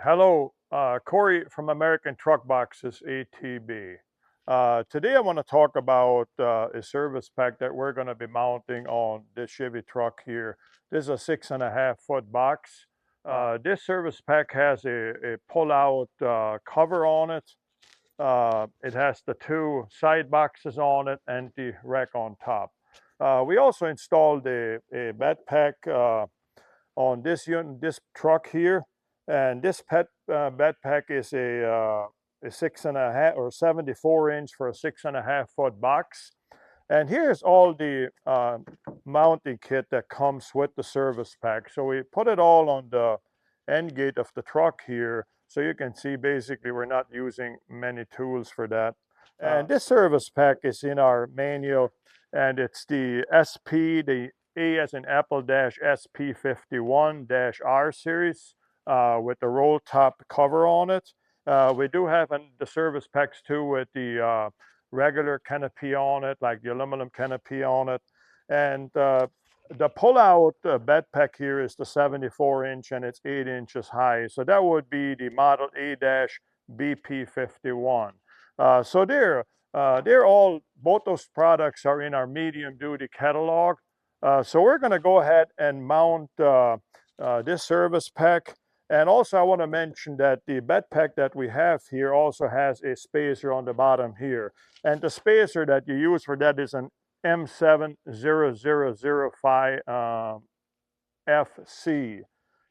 Hello, Corey from American Truckboxes ATB. Today I want to talk about a service pack that we're going to be mounting on this Chevy truck here. This is a 6.5 foot box. This service pack has a pull-out cover on it. It has the two side boxes on it and the rack on top. We also installed a bed pack on this truck here, and this bed pack is a 6.5 or 74 inch for a 6.5 foot box. And here's all the mounting kit that comes with the service pack. So we put it all on the end gate of the truck here. So you can see basically we're not using many tools for that. And this service pack is in our manual, and it's the the A as in Apple dash SP51 dash R series with the roll top cover on it. We do have the service packs too with the regular canopy on it, like the aluminum canopy on it. And the pull-out bed pack here is the 74 inch, and it's 8 inches high. So that would be the model A-BP51. So they're all, both those products are in our medium duty catalog. So we're going to go ahead and mount this service pack. And also I want to mention that the bed pack that we have here also has a spacer on the bottom here. And the spacer that you use for that is an M70005 FC.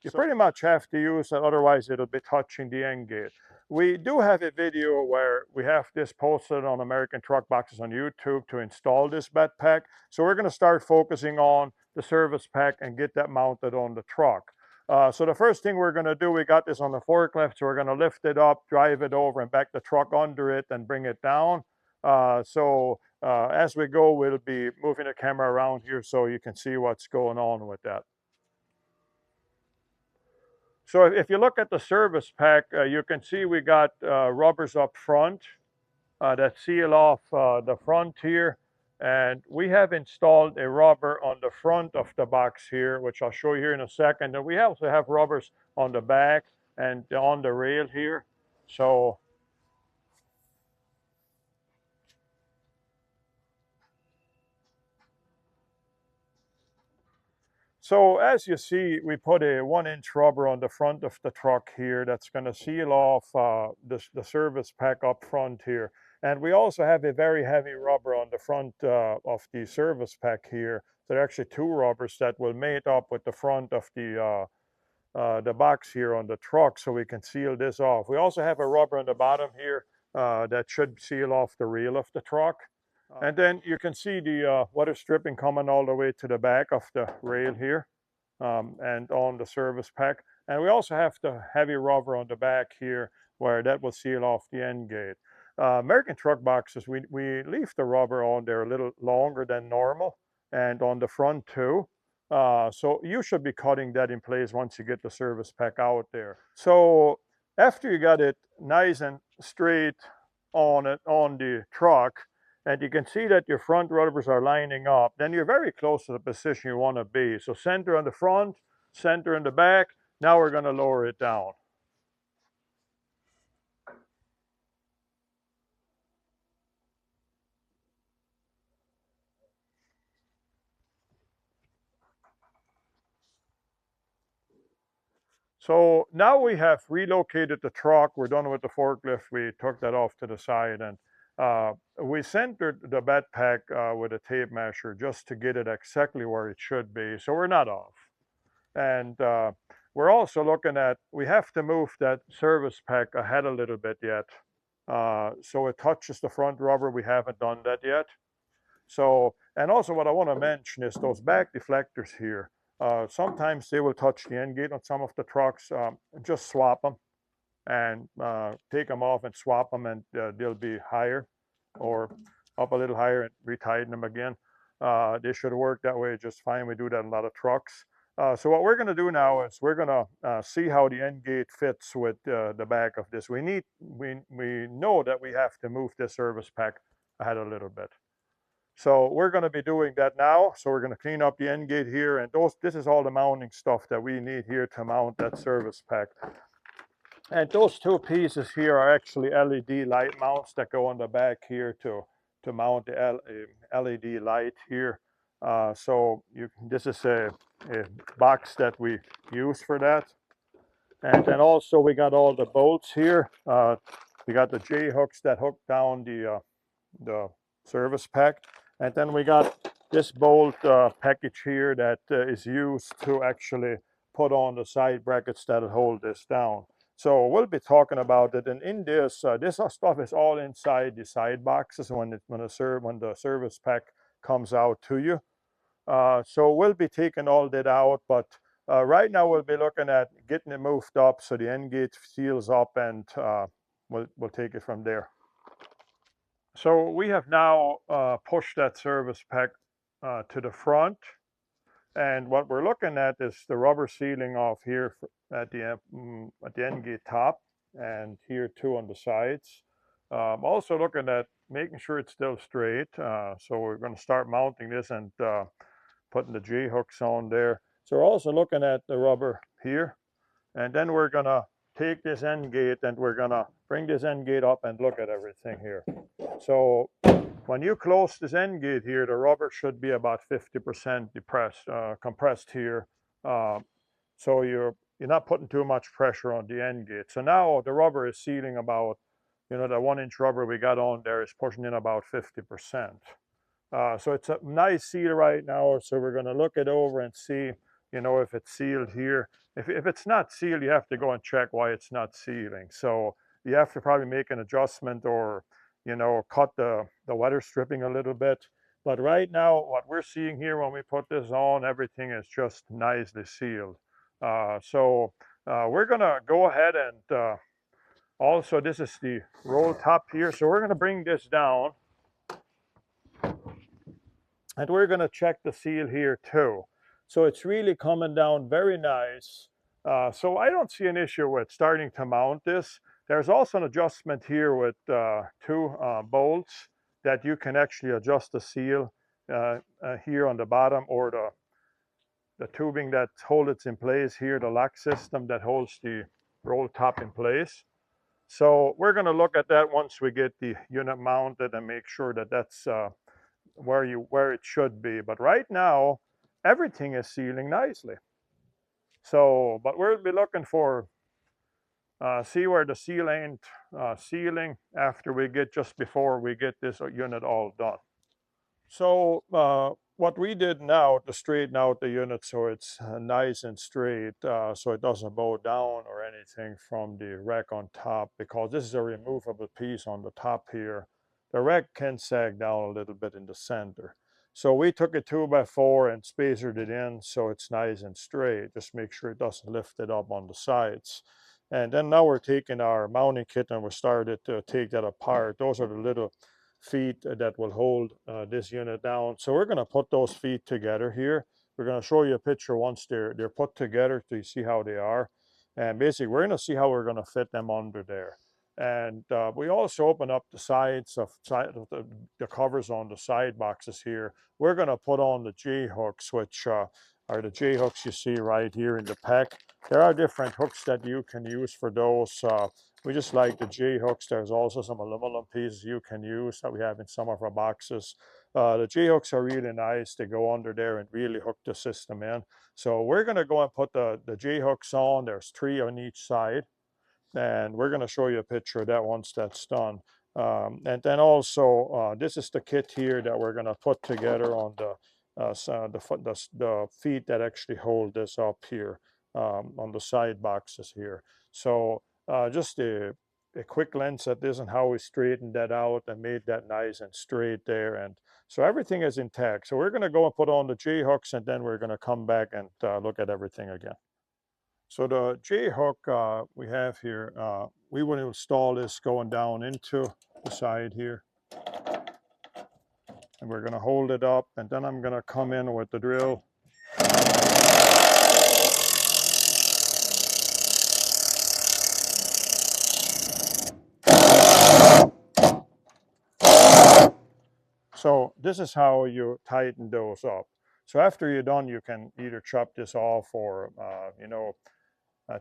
You pretty much have to use it, otherwise it'll be touching the end gate. We do have a video where we have this posted on American Truckboxes on YouTube to install this bed pack. So we're going to start focusing on the service pack and get that mounted on the truck. So the first thing we're going to do, we got this on the forklift, so we're going to lift it up, drive it over, and back the truck under it and bring it down. As we go, we'll be moving the camera around here so you can see what's going on with that. So if you look at the service pack, you can see we got rubbers up front that seal off the front here. And we have installed a rubber on the front of the box here, which I'll show you here in a second. And we also have rubbers on the back and on the rail here. So as you see, we put a 1 inch rubber on the front of the truck here that's going to seal off the service pack up front here. And we also have a very heavy rubber on the front of the service pack here. There are actually two rubbers that will mate up with the front of the box here on the truck, so we can seal this off. We also have a rubber on the bottom here that should seal off the rail of the truck. And then you can see the water stripping coming all the way to the back of the rail here and on the service pack. And we also have the heavy rubber on the back here where that will seal off the end gate. American Truckboxes, we leave the rubber on there a little longer than normal and on the front too. So you should be cutting that in place once you get the service pack out there. So after you got it nice and straight on the truck, and you can see that your front rubbers are lining up, then you're very close to the position you want to be. So center on the front, center in the back. Now we're going to lower it down. So now we have relocated the truck. We're done with the forklift. We took that off to the side, and we centered the bed pack with a tape measure just to get it exactly where it should be. So we're not off. And we're also looking at, we have to move that service pack ahead a little bit yet. So it touches the front rubber. We haven't done that yet. So, and also what I want to mention is those back deflectors here. Sometimes they will touch the end gate on some of the trucks. Just swap them and take them off and swap them, and they'll be higher or up a little higher and retighten them again. They should work that way just fine. We do that in a lot of trucks. So what we're going to do now is we're going to see how the end gate fits with the back of this. We know that we have to move this service pack ahead a little bit. So we're going to be doing that now. So we're going to clean up the end gate here, and this is all the mounting stuff that we need here to mount that service pack. And those two pieces here are actually LED light mounts that go on the back here to mount the LED light here. So this is a box that we use for that. And then also we got all the bolts here. We got the J hooks that hook down the service pack. And then we got this bolt package here that is used to actually put on the side brackets that hold this down. So we'll be talking about it. And in this, this stuff is all inside the side boxes when the service pack comes out to you. So we'll be taking all that out, but right now we'll be looking at getting it moved up so the end gate seals up, and we'll take it from there. So we have now pushed that service pack to the front, and what we're looking at is the rubber sealing off here at the end gate top, and here too on the sides. Also looking at making sure it's still straight. So we're going to start mounting this and putting the J hooks on there. So we're also looking at the rubber here, and then we're going to take this end gate and we're going to bring this end gate up and look at everything here. So when you close this end gate here, the rubber should be about 50% compressed here. So you're not putting too much pressure on the end gate. So now the rubber is sealing about, the 1-inch rubber we got on there is pushing in about 50%. So it's a nice seal right now. So we're going to look it over and see, if it's sealed here. If it's not sealed, you have to go and check why it's not sealing. So you have to probably make an adjustment or, cut the weather stripping a little bit. But right now, what we're seeing here when we put this on, everything is just nicely sealed. So we're going to go ahead and also, this is the roll top here. So we're going to bring this down. And we're going to check the seal here too. So it's really coming down very nice. So I don't see an issue with starting to mount this. There's also an adjustment here with two bolts that you can actually adjust the seal here on the bottom, or the tubing that holds it in place here, the lock system that holds the roll top in place. So we're going to look at that once we get the unit mounted and make sure that that's where it should be. But right now, everything is sealing nicely. So, but we'll be looking for see where the seal ain't sealing after we get, just before we get this unit all done. So what we did now to straighten out the unit so it's nice and straight, so it doesn't bow down or anything from the rack on top, because this is a removable piece on the top here. The rack can sag down a little bit in the center. So we took a 2x4 and spacered it in so it's nice and straight. Just make sure it doesn't lift it up on the sides. And then now we're taking our mounting kit and we started to take that apart. Those are the little feet that will hold this unit down. So we're going to put those feet together here. We're going to show you a picture once they're put together to see how they are. And basically, we're going to see how we're going to fit them under there. And we also open up the sides of the covers on the side boxes here. We're going to put on the J hooks, which are the J hooks you see right here in the pack. There are different hooks that you can use for those. We just like the J hooks. There's also some aluminum pieces you can use that we have in some of our boxes. The J hooks are really nice. They go under there and really hook the system in. So we're going to go and put the J hooks on. There's 3 on each side. And we're going to show you a picture of that once that's done. And then also, this is the kit here that we're going to put together on the feet that actually hold this up here on the side boxes here. So just a quick glance at this and how we straightened that out and made that nice and straight there. And so everything is intact. So we're going to go and put on the J hooks, and then we're going to come back and look at everything again. So the J hook we have here, we will install this going down into the side here. And we're going to hold it up, and then I'm going to come in with the drill. So this is how you tighten those up. So after you're done, you can either chop this off or,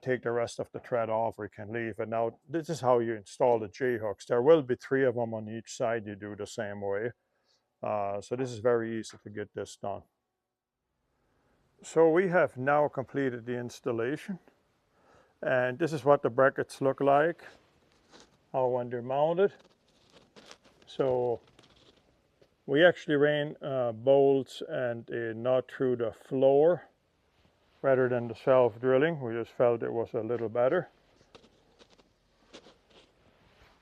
take the rest of the thread off, or you can leave it. Now, this is how you install the J-hooks. There will be 3 of them on each side. You do the same way. So this is very easy to get this done. So we have now completed the installation. And this is what the brackets look like, when they're mounted. So we actually ran bolts and a nut through the floor rather than the self-drilling. We just felt it was a little better.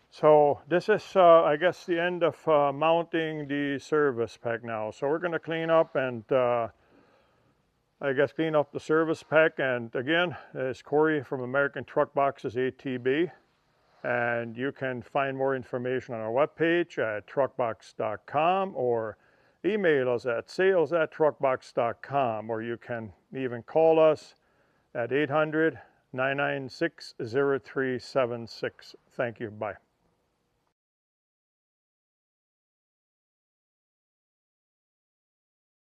So this is, I guess, the end of mounting the service pack now. So we're going to clean up and clean up the service pack. And again, it's Corey from American Truckboxes ATB. And you can find more information on our webpage at truckbox.com, or email us at sales@truckbox.com, or you can even call us at 800-996-0376. Thank you. Bye.